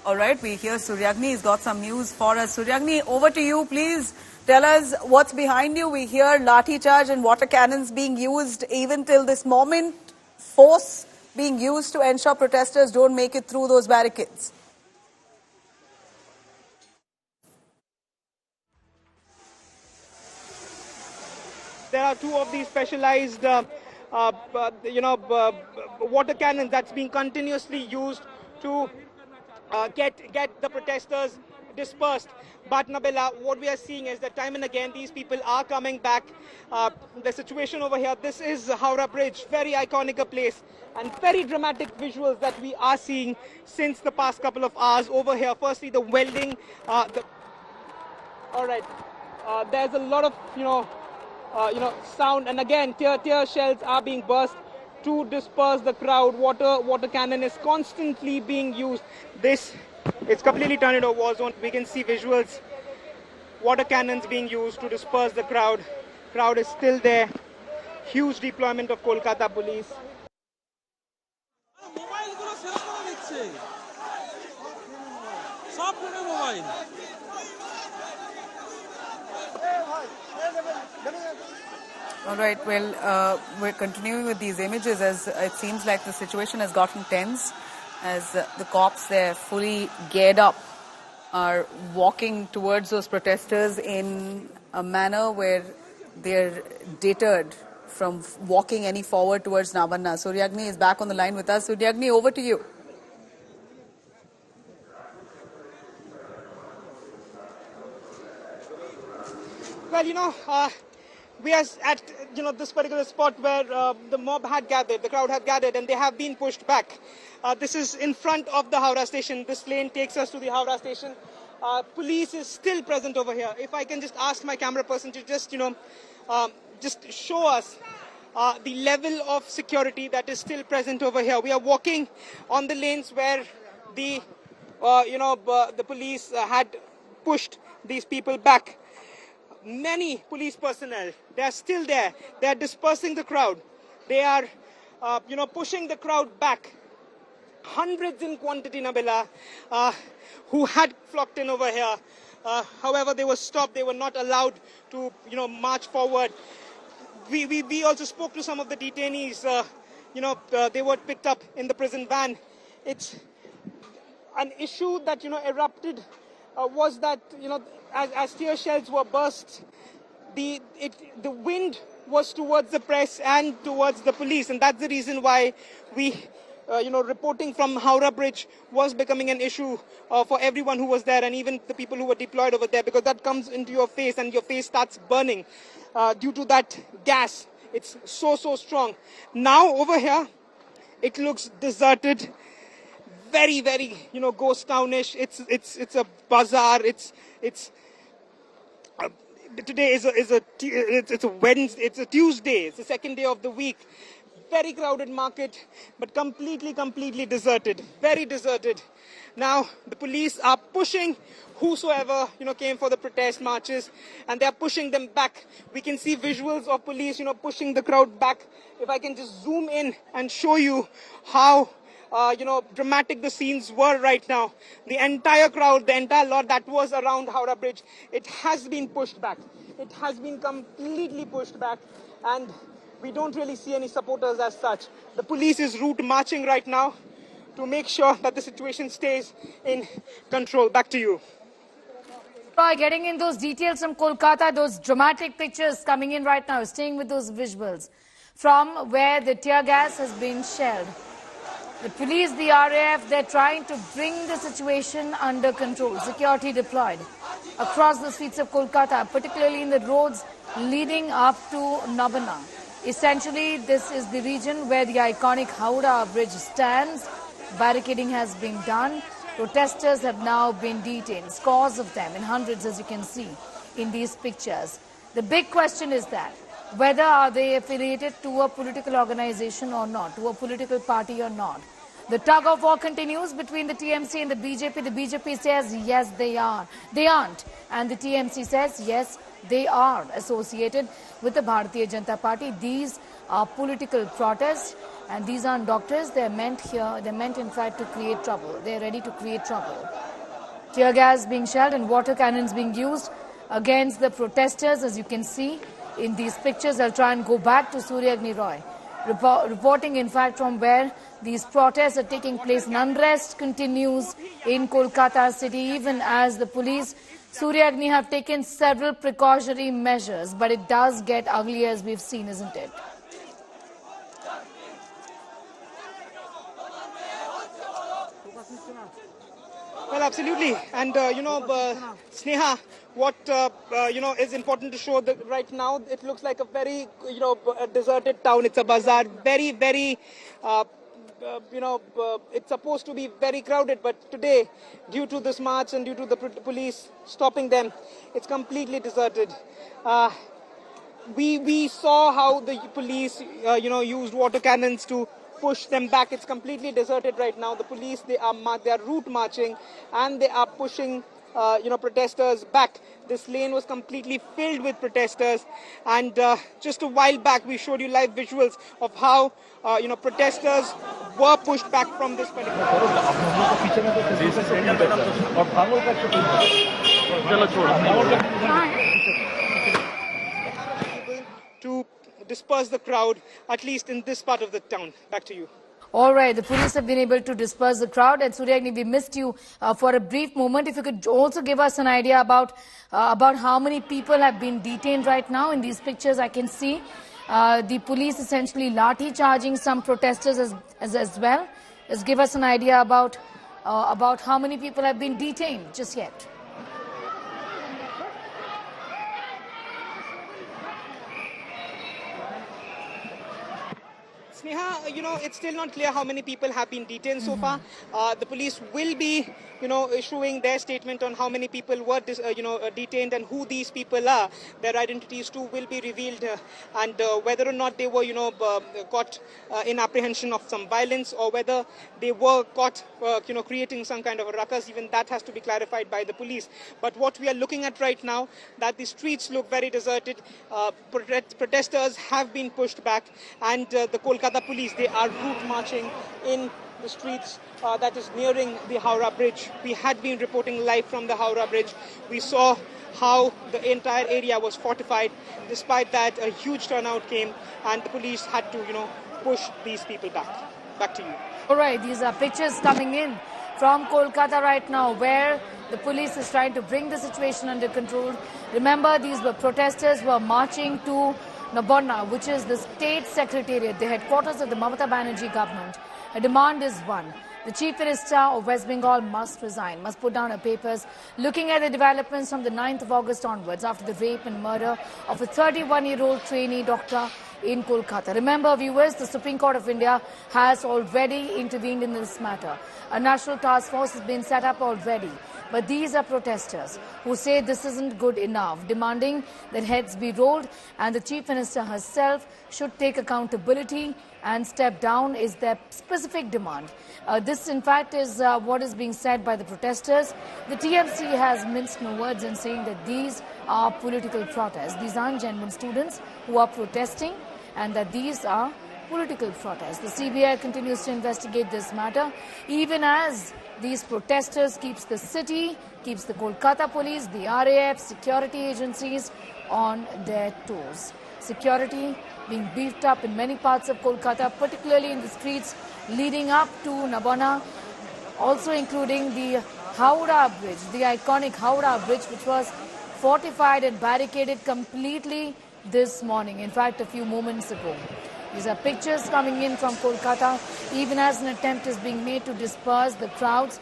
All right, we hear Suryagni has got some news for us. Suryagni, over to you, please. Tell us what's behind you. We hear lathi charge and water cannons being used even till this moment. Force being used to ensure protesters don't make it through those barricades. There are two of these specialized, water cannons that's being continuously used to get the protesters dispersed. But Nabanna, what we are seeing is that time and again these people are coming back. The situation over here, this is Howrah Bridge, very iconic a place, and very dramatic visuals that we are seeing since the past couple of hours over here. Firstly, the welding. All right, there's a lot of sound, and again tear shells are being burst to disperse the crowd. Water cannon is constantly being used. It's completely turned into a war zone. We can see visuals. Water cannons being used to disperse the crowd. Crowd is still there. Huge deployment of Kolkata police. All right, well, we're continuing with these images as it seems like the situation has gotten tense as the cops, they're fully geared up, are walking towards those protesters in a manner where they're deterred from walking any forward towards Nabanna. Suryagni is back on the line with us. Suryagni, over to you. Well, we are at this particular spot where the mob had gathered, the crowd had gathered, and they have been pushed back. This is in front of the Howrah station. This lane takes us to the Howrah station. Police is still present over here. If I can just ask my camera person to just show us the level of security that is still present over here. We are walking on the lanes where the police had pushed these people back. Many police personnel, they are still there. They are dispersing the crowd. They are, pushing the crowd back. Hundreds in quantity, Nabanna, who had flocked in over here. However, they were stopped. They were not allowed to, march forward. We also spoke to some of the detainees. They were picked up in the prison van. It's an issue that, erupted was that, as tear shells were burst, the wind was towards the press and towards the police, and that's the reason why reporting from Howrah Bridge was becoming an issue for everyone who was there, and even the people who were deployed over there, because that comes into your face and your face starts burning due to that gas. It's so strong. Now over here, it looks deserted. Very, very, ghost townish. It's a bazaar. Today is a Wednesday. It's a Tuesday. It's the second day of the week. Very crowded market, but completely deserted. Very deserted. Now the police are pushing whosoever came for the protest marches, and they are pushing them back. We can see visuals of police pushing the crowd back. If I can just zoom in and show you how dramatic the scenes were right now. The entire crowd, the entire lot that was around Howrah Bridge, it has been pushed back. It has been completely pushed back, and we don't really see any supporters as such. The police is route marching right now to make sure that the situation stays in control. Back to you. Getting in those details from Kolkata, those dramatic pictures coming in right now, staying with those visuals from where the tear gas has been shelled. The police, the RAF, they're trying to bring the situation under control. Security deployed across the streets of Kolkata, particularly in the roads leading up to Nabanna. Essentially, this is the region where the iconic Howrah Bridge stands. Barricading has been done. Protesters have now been detained, scores of them in hundreds, as you can see in these pictures. The big question is that whether are they affiliated to a political organization or not, to a political party or not. The tug of war continues between the TMC and the BJP. The BJP says, yes, they are. They aren't. And the TMC says, yes, they are associated with the Bharatiya Janata Party. These are political protests. And these aren't doctors, they're meant here, they're meant in fact to create trouble. They're ready to create trouble. Tear gas being shelled and water cannons being used against the protesters, as you can see in these pictures. I'll try and go back to Suryagni Roy, reporting in fact from where these protests are taking place. And unrest continues in Kolkata city, even as the police, Suryagni, have taken several precautionary measures. But it does get ugly, as we've seen, isn't it? Well, absolutely. And, Sneha, what, is important to show that right now, it looks like a very, a deserted town. It's a bazaar. Very, very, it's supposed to be very crowded. But today, due to this march and due to the police stopping them, it's completely deserted. We saw how the police, used water cannons to push them back. It's completely deserted right now. The police, they are route marching and they are pushing, protesters back. This lane was completely filled with protesters. And just a while back, we showed you live visuals of how, protesters were pushed back from this particular. To disperse the crowd, at least in this part of the town. Back to you. All right, the police have been able to disperse the crowd. And Suryagni, we missed you for a brief moment. If you could also give us an idea about how many people have been detained right now. In these pictures, I can see the police essentially lathi charging some protesters as well. Just give us an idea about how many people have been detained just yet. Sneha, it's still not clear how many people have been detained so far. The police will be, issuing their statement on how many people were, detained and who these people are. Their identities too will be revealed, and whether or not they were, caught in apprehension of some violence, or whether they were caught, creating some kind of a ruckus. Even that has to be clarified by the police. But what we are looking at right now, that the streets look very deserted. Protesters have been pushed back, and the Kolkata police, they are route marching in the streets that is nearing the Howrah Bridge. We had been reporting live from the Howrah Bridge. We saw how the entire area was fortified. Despite that, a huge turnout came, and the police had to, push these people back. Back to you. All right, these are pictures coming in from Kolkata right now, where the police is trying to bring the situation under control. Remember, these were protesters who were marching to Nabanna, which is the state secretariat, the headquarters of the Mamata Banerjee government. A demand is one. The Chief Minister of West Bengal must resign, must put down her papers. Looking at the developments from the 9th of August onwards, after the rape and murder of a 31-year-old trainee doctor in Kolkata. Remember, viewers, the Supreme Court of India has already intervened in this matter. A national task force has been set up already. But these are protesters who say this isn't good enough, demanding that heads be rolled and the Chief Minister herself should take accountability and step down is their specific demand. This, in fact, is what is being said by the protesters. The TMC has minced no words in saying that these are political protests. These aren't genuine students who are protesting, and that these are political protests. The CBI continues to investigate this matter, even as these protesters keeps the city, keeps the Kolkata police, the RAF, security agencies on their toes. Security being beefed up in many parts of Kolkata, particularly in the streets leading up to Nabanna, also including the Howrah Bridge, the iconic Howrah Bridge, which was fortified and barricaded completely this morning, in fact, a few moments ago. These are pictures coming in from Kolkata, even as an attempt is being made to disperse the crowds.